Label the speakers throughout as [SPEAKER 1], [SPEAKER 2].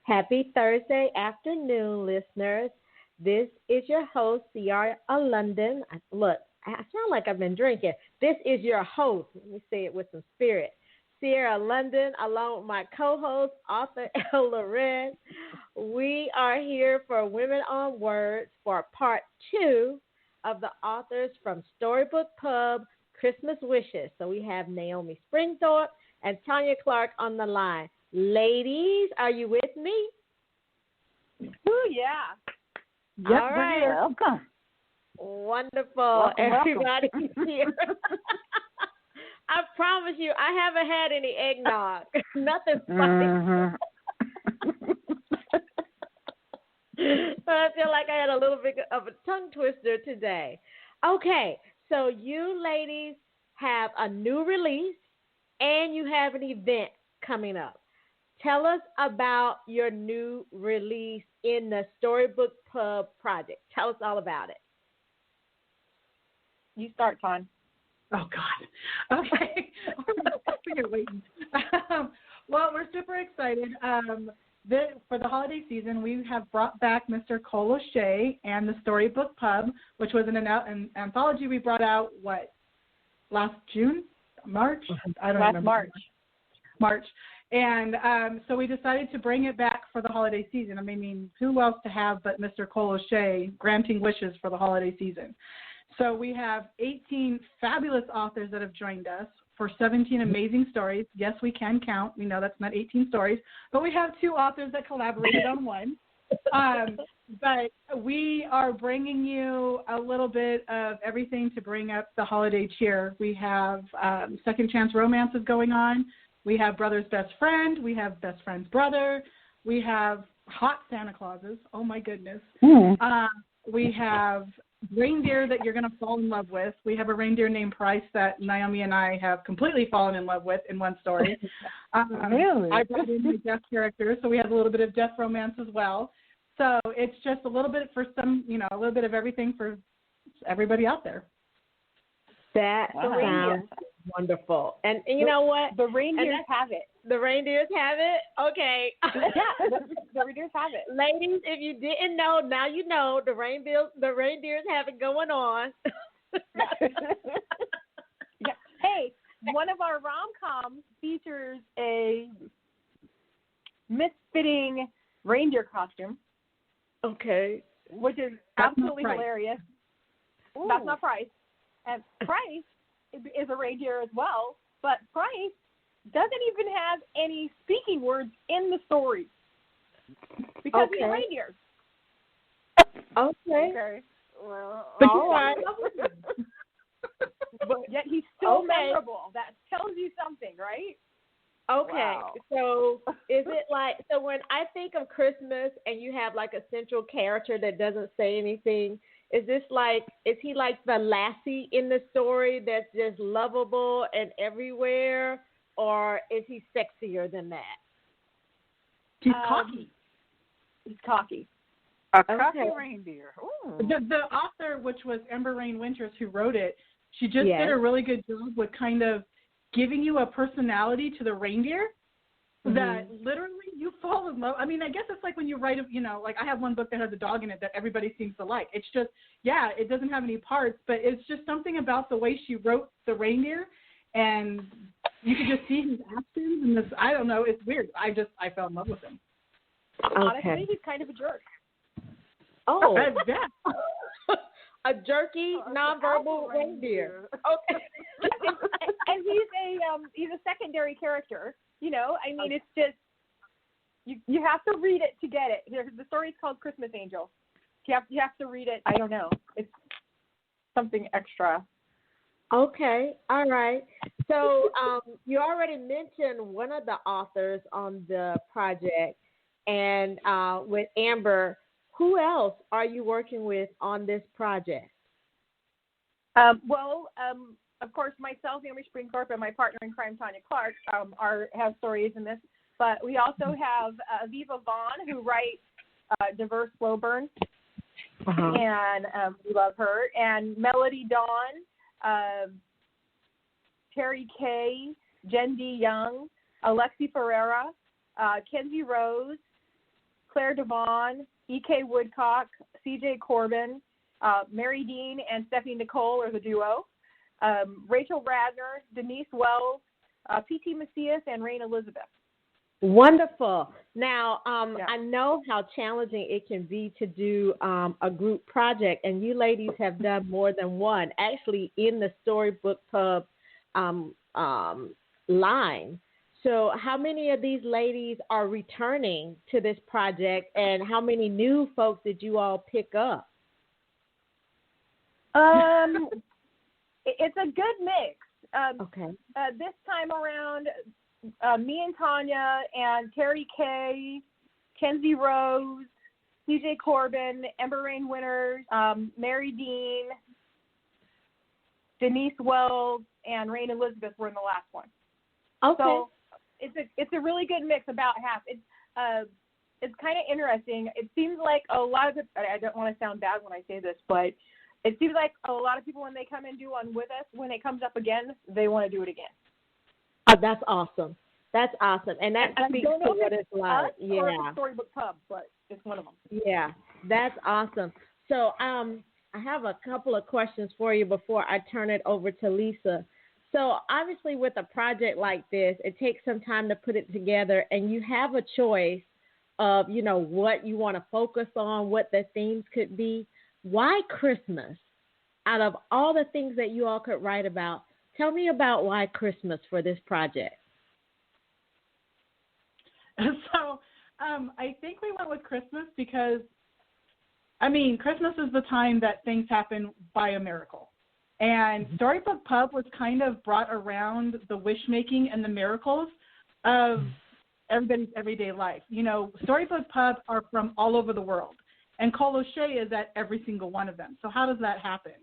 [SPEAKER 1] Happy Thursday afternoon, listeners. This is your host, Sierra London. Look, I sound like I've been drinking. This is your host. Let me say it with some spirit. Sierra London, along with my co-host, author Loren. We are here for Women on Words for part 2 of the authors from Storybook Pub Christmas Wishes. So we have Naomi Springthorp and Tonya Clark on the line. Ladies, are you with me?
[SPEAKER 2] Ooh, yeah.
[SPEAKER 1] Yep, all right.
[SPEAKER 3] Welcome.
[SPEAKER 1] Wonderful. Everybody's here. I promise you, I haven't had any eggnog. Nothing funny. But I feel like I had a little bit of a tongue twister today. Okay, so you ladies have a new release and you have an event coming up. Tell us about your new release in the Storybook Pub project. Tell us all about it.
[SPEAKER 2] You start, Ton.
[SPEAKER 3] Oh, God. Okay. We're waiting. Well, we're super excited. For the holiday season, we have brought back Mr. Kole O'Shea and the Storybook Pub, which was an anthology we brought out, last June? March? I don't remember. March. And so we decided to bring it back for the holiday season. I mean, who else to have but Mr. Kole O'Shea granting wishes for the holiday season? So we have 18 fabulous authors that have joined us for 17 amazing stories. Yes, we can count. We know that's not 18 stories, but we have 2 authors that collaborated on one. But we are bringing you a little bit of everything to bring up the holiday cheer. We have second chance romances going on. We have brother's best friend. We have best friend's brother. We have hot Santa Clauses. Oh, my goodness. We have reindeer that you're going to fall in love with. We have a reindeer named Price that Naomi and I have completely fallen in love with in one story.
[SPEAKER 1] Really?
[SPEAKER 3] I brought in my death character, so we have a little bit of death romance as well. So it's just a little bit for some, a little bit of everything for everybody out there.
[SPEAKER 1] That sounds wonderful. And you know what?
[SPEAKER 2] The reindeers have it.
[SPEAKER 1] The reindeers have it? Okay.
[SPEAKER 2] Yeah, the reindeers have it.
[SPEAKER 1] Ladies, if you didn't know, now you know the reindeers have it going on.
[SPEAKER 2] Yeah. Hey, one of our rom-coms features a misfitting reindeer costume.
[SPEAKER 1] Okay.
[SPEAKER 2] Which is absolutely hilarious. Ooh. That's not Price. And Price is a reindeer as well, but Price doesn't even have any speaking words in the story because he's a reindeer.
[SPEAKER 1] Okay.
[SPEAKER 2] Well,
[SPEAKER 1] all right.
[SPEAKER 2] But yet he's still memorable. That tells you something, right?
[SPEAKER 1] Okay.
[SPEAKER 2] Wow.
[SPEAKER 1] So is it so when I think of Christmas and you have like a central character that doesn't say anything, is he like the lassie in the story that's just lovable and everywhere, or is he sexier than that?
[SPEAKER 3] He's cocky.
[SPEAKER 2] He's cocky.
[SPEAKER 3] A cocky reindeer. The author, which was Ember-Raine who wrote it, she just did a really good job with kind of giving you a personality to the reindeer that literally you fall in love. I mean, I guess it's like when you write, I have one book that has a dog in it that everybody seems to like. It's just, it doesn't have any parts, but it's just something about the way she wrote the reindeer, and you could just see his actions and this. I don't know. It's weird. I fell in love with him.
[SPEAKER 1] Okay.
[SPEAKER 2] Honestly, he's kind of a jerk.
[SPEAKER 1] Oh, a jerky, nonverbal reindeer. Okay.
[SPEAKER 2] And he's a secondary character. I mean, it's just you have to read it to get it. The story is called Christmas Angel. You have to read it. I don't know. It's something extra.
[SPEAKER 1] Okay. All right. So you already mentioned one of the authors on the project, and with Amber. Who else are you working with on this project?
[SPEAKER 2] Of course, myself, Naomi Springthorp, and my partner in crime, Tonya Clark, have stories in this. But we also have Aviva Vaughn, who writes diverse slow burn, and we love her. And Melody Dawn, Terry Kay, Jenn D. Young, Alexi Ferreira, Kenzie Rose, Claire Davon, E.K. Woodcock, C.J. Corbin, Mary Dean, and Stephanie Nichole are the duo. Rachel Radner, Denise Wells, P.T. Macias, and Rain Elizabeth.
[SPEAKER 1] Wonderful. Now, I know how challenging it can be to do a group project, and you ladies have done more than one, actually in the Storybook Pub line. So how many of these ladies are returning to this project, and how many new folks did you all pick up?
[SPEAKER 2] It's a good mix.
[SPEAKER 1] Okay.
[SPEAKER 2] This time around, me and Tonya and Terry Kay, Kenzie Rose, CJ Corbin, Ember-Raine winners, Mary Dean, Denise Wells, and Rain Elizabeth were in the last one.
[SPEAKER 1] Okay.
[SPEAKER 2] So it's a really good mix, about half. It's kind of interesting. It seems like a lot of I don't want to sound bad when I say this, but it seems like a lot of people, when they come and do one with us, when it comes up again, they want to do it again.
[SPEAKER 1] Oh, that's awesome. That's awesome. And that speaks to what it's like. Yeah.
[SPEAKER 2] Or the Storybook Pub, but it's one of them.
[SPEAKER 1] Yeah, that's awesome. So I have a couple of questions for you before I turn it over to Lisa. So obviously with a project like this, it takes some time to put it together, and you have a choice of, what you want to focus on, what the themes could be. Why Christmas? Out of all the things that you all could write about, tell me about why Christmas for this project.
[SPEAKER 3] So I think we went with Christmas because, Christmas is the time that things happen by a miracle. And Storybook Pub was kind of brought around the wish-making and the miracles of everybody's everyday life. Storybook Pub are from all over the world, and Kole O'Shea is at every single one of them. So how does that happen?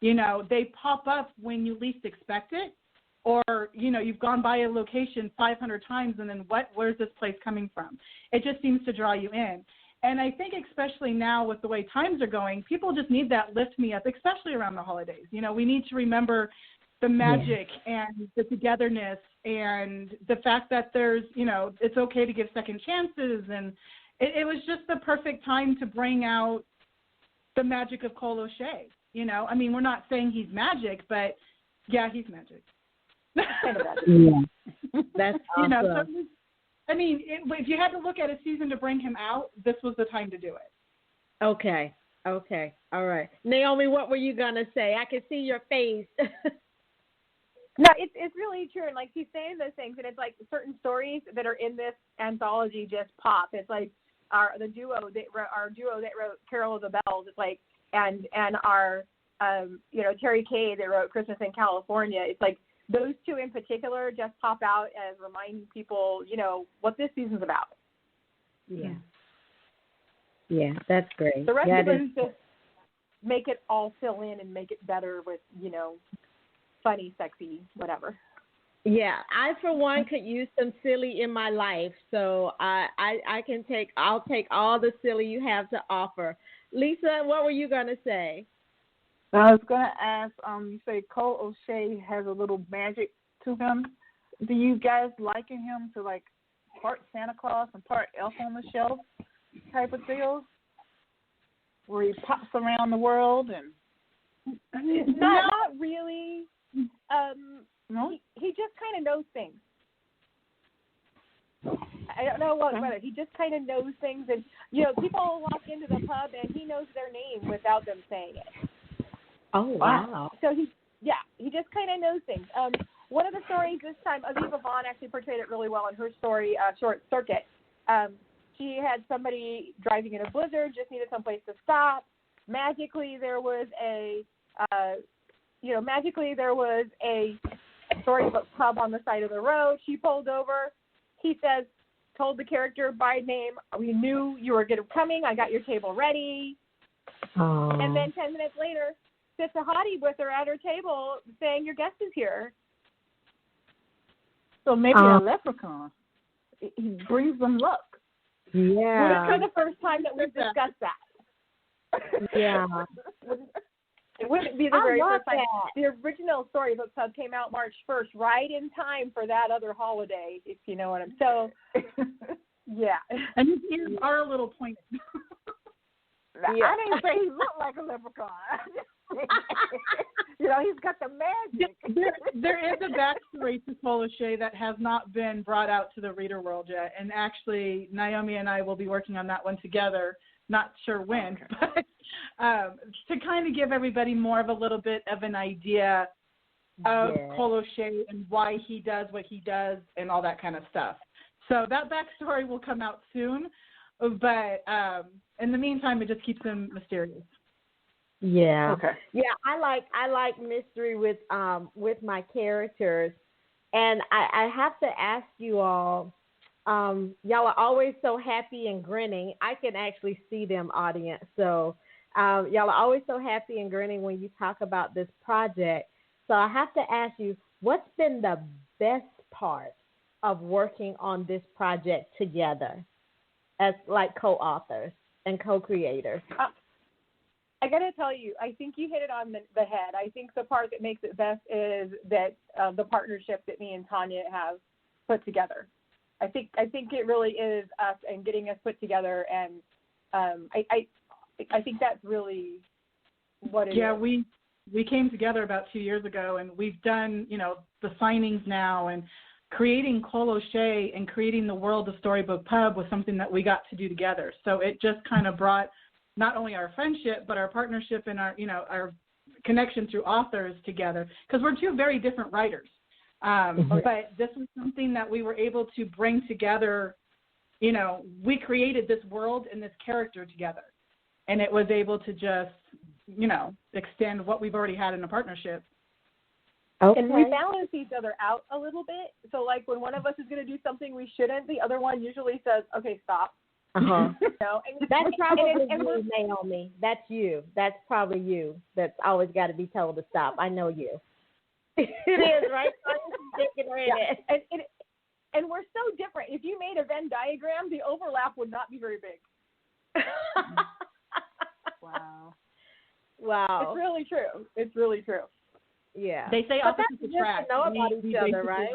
[SPEAKER 3] They pop up when you least expect it, or, you've gone by a location 500 times, and then where's this place coming from? It just seems to draw you in. And I think especially now with the way times are going, people just need that lift me up, especially around the holidays. We need to remember the magic and the togetherness and the fact that there's, it's okay to give second chances. And it was just the perfect time to bring out the magic of Kole O'Shea. We're not saying he's magic, but yeah, he's magic.
[SPEAKER 1] Yeah, that's awesome.
[SPEAKER 3] If you had to look at a season to bring him out, this was the time to do it.
[SPEAKER 1] Okay, all right. Naomi, what were you going to say? I can see your face.
[SPEAKER 2] No, it's really true. And like she's saying those things, and it's like certain stories that are in this anthology just pop. It's like our duo that wrote Carole of the Bells. It's like and our Terry Kay that wrote Christmas in California. It's like those two in particular just pop out as reminding people, what this season's about.
[SPEAKER 1] Yeah, that's great.
[SPEAKER 2] The rest of them just make it all fill in and make it better with, funny, sexy, whatever.
[SPEAKER 1] Yeah, I for one could use some silly in my life, so I'll take all the silly you have to offer. Lisa, what were you gonna say?
[SPEAKER 4] I was gonna ask. You say Kole O'Shea has a little magic to him. Do you guys liken him to like part Santa Claus and part Elf on the Shelf type of deal, where he pops around the world and?
[SPEAKER 2] Not really.
[SPEAKER 4] No?
[SPEAKER 2] He just kind of knows things. I don't know whether he just kind of knows things, and people walk into the pub and he knows their name without them saying it.
[SPEAKER 1] Oh wow!
[SPEAKER 2] So he just kind of knows things. One of the stories this time, Aviva Vaughn actually portrayed it really well in her story, Short Circuit. She had somebody driving in a blizzard, just needed someplace to stop. Magically, there was a Storybook Pub on the side of the road. She pulled over. He told the character by name, "We knew you were coming. I got your table ready."
[SPEAKER 1] Oh.
[SPEAKER 2] And then 10 minutes later, sits a hottie with her at her table saying, "Your guest is here."
[SPEAKER 4] So maybe a leprechaun. He brings them luck.
[SPEAKER 1] Yeah.
[SPEAKER 2] This is the first time that we've discussed that.
[SPEAKER 1] Yeah.
[SPEAKER 2] It wouldn't be the very first time.
[SPEAKER 1] That.
[SPEAKER 2] The original Storybook Pub came out March 1st, right in time for that other holiday, if you know what I'm saying. So Yeah.
[SPEAKER 3] And his ears are a little pointed.
[SPEAKER 4] Yeah. I didn't say he looked like a leprechaun. He's got the magic.
[SPEAKER 3] There is a backstory to Kole O'Shea that has not been brought out to the reader world yet. And actually, Naomi and I will be working on that one together. Not sure when, but to kind of give everybody more of a little bit of an idea of Kole O'Shea and why he does what he does and all that kind of stuff. So that backstory will come out soon. But in the meantime, it just keeps him mysterious.
[SPEAKER 1] Yeah.
[SPEAKER 2] Okay.
[SPEAKER 1] Yeah, I like mystery with my characters, and I have to ask you all. Y'all are always so happy and grinning. I can actually see them, audience. So y'all are always so happy and grinning when you talk about this project. So I have to ask you, what's been the best part of working on this project together as like co-authors and co-creators?
[SPEAKER 2] I got to tell you, I think you hit it on the head. I think the part that makes it best is that the partnership that me and Tonya have put together. I think it really is us and getting us put together, and I think that's really what it is.
[SPEAKER 3] Yeah, we came together about 2 years ago, and we've done the signings now, and creating Kole O'Shea and creating the world of Storybook Pub was something that we got to do together. So it just kind of brought not only our friendship but our partnership and our connection through authors together, because we're two very different writers. But this was something that we were able to bring together. We created this world and this character together, and it was able to just, extend what we've already had in a partnership.
[SPEAKER 1] Okay.
[SPEAKER 2] And we balance each other out a little bit. So, like, when one of us is going to do something we shouldn't, the other one usually says, okay, stop.
[SPEAKER 1] Uh-huh. That's probably
[SPEAKER 2] and
[SPEAKER 1] you, Naomi. That's you. That's probably you. That's always got to be told to stop. I know you. It is, right?
[SPEAKER 2] Yeah. And we're so different. If you made a Venn diagram, the overlap would not be very big.
[SPEAKER 1] Wow.
[SPEAKER 2] It's really true.
[SPEAKER 1] Yeah.
[SPEAKER 3] They say opposites attract.
[SPEAKER 1] Know about each other, right?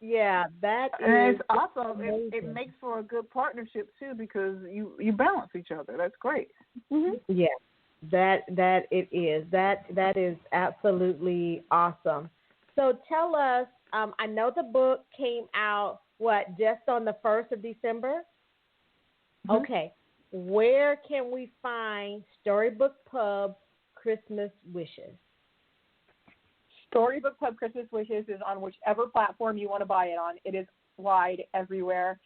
[SPEAKER 1] Yeah, that is.
[SPEAKER 4] And it's also it makes for a good partnership too, because you balance each other. That's great.
[SPEAKER 1] Mm-hmm. Yeah, that it is. That is absolutely awesome. So tell us. I know the book came out just on the 1st of December. Mm-hmm. Okay, where can we find Storybook Pub Christmas Wishes?
[SPEAKER 2] Storybook Pub Christmas Wishes is on whichever platform you want to buy it on. It is wide everywhere.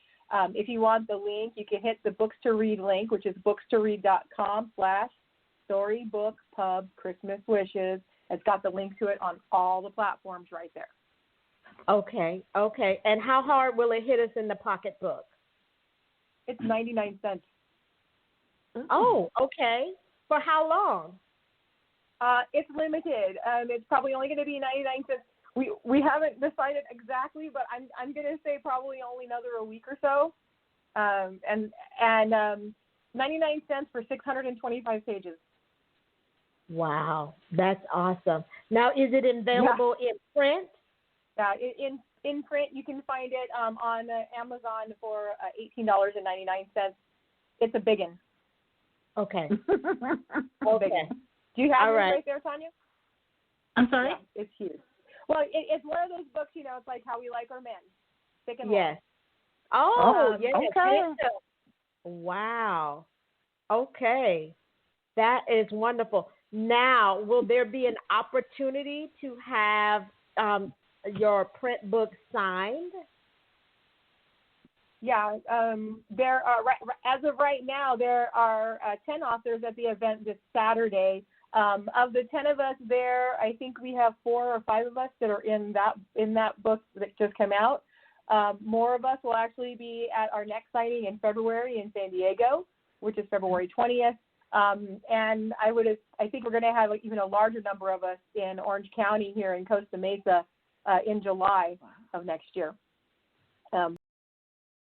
[SPEAKER 2] If you want the link, you can hit the Books to Read link, which is bookstoread.com/Storybook Pub Christmas Wishes. It's got the link to it on all the platforms right there.
[SPEAKER 1] Okay. And how hard will it hit us in the pocketbook?
[SPEAKER 2] It's 99 cents.
[SPEAKER 1] Oh, okay. For how long?
[SPEAKER 2] It's limited. It's probably only going to be 99 cents. We haven't decided exactly, but I'm going to say probably only another a week or so. And 99 cents for 625 pages.
[SPEAKER 1] Wow, that's awesome. Now, is it available in print? In print, you can find it on Amazon for $18.99. It's a biggin. Okay.
[SPEAKER 2] Okay. Do you have it right there, Tonya?
[SPEAKER 3] I'm sorry?
[SPEAKER 2] Yeah, it's huge. Well, it's one of those books, it's like How We Like Our Men. Thick and
[SPEAKER 1] yes.
[SPEAKER 2] long.
[SPEAKER 1] Oh, yes.
[SPEAKER 4] Okay.
[SPEAKER 1] Wow. Okay. That is wonderful. Now, will there be an opportunity to have your print book signed?
[SPEAKER 2] Yeah, there are, as of right now, there are 10 authors at the event this Saturday. Of the 10 of us there, I think we have 4 or 5 of us that are in that book that just came out. More of us will actually be at our next signing in February in San Diego, which is February 20th. And I think we're going to have even a larger number of us in Orange County here in Costa Mesa in July of next year.